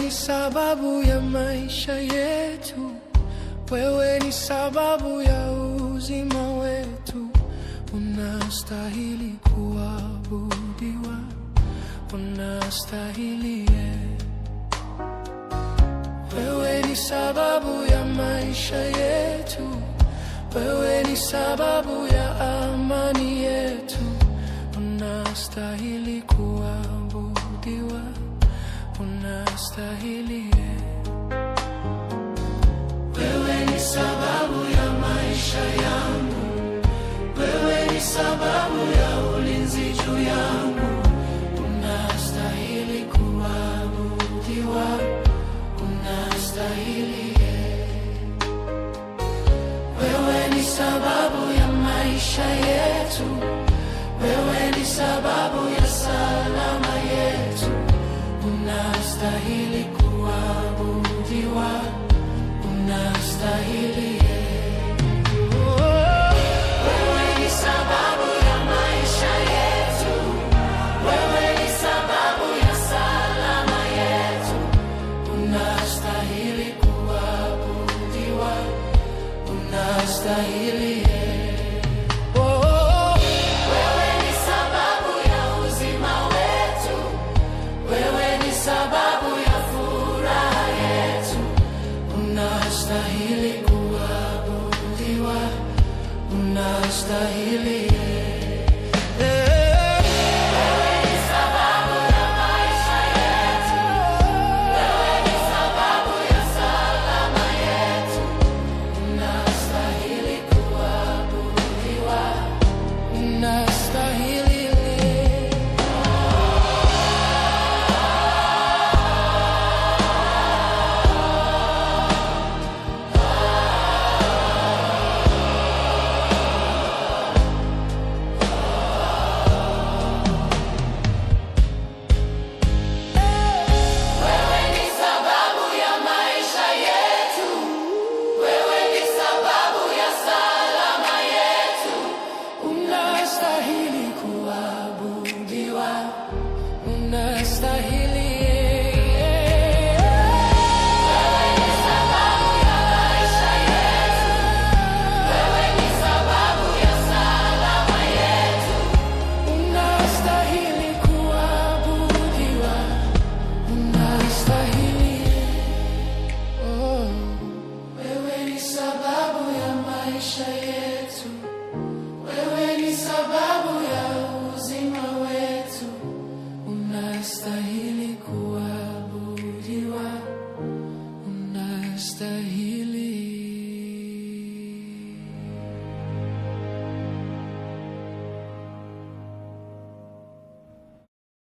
ni sababu ya maisha yetu, wewe ni sababu ya uzima wetu. Unastahili kuabudiwa, unastahili. Wewe ni sababu ya maisha yetu, wewe ni sababu ya amani yetu. Unastahili kuabudiwa, unastahili. Wewe ni sababu ya maisha yangu, wewe ni sababu ya ulinzi juu yangu. Unastahili kuabudiwa, unastahili. Wewe ni sababu ya maisha yetu, wewe ni sababu ya salama yetu. Unastahili kuabudiwa, unastahili. Wewe ni sababu ya maisha yetu, wewe ni sababu ya salama yetu. Unastahili kuabudiwa, unastahili. Wewe ni sababu ya uzima wetu, wewe ni sababu ya furaha yetu. Unastahili kuabudiwa, unastahili. Wewe ni sababu ya uzima wetu. Unastahili.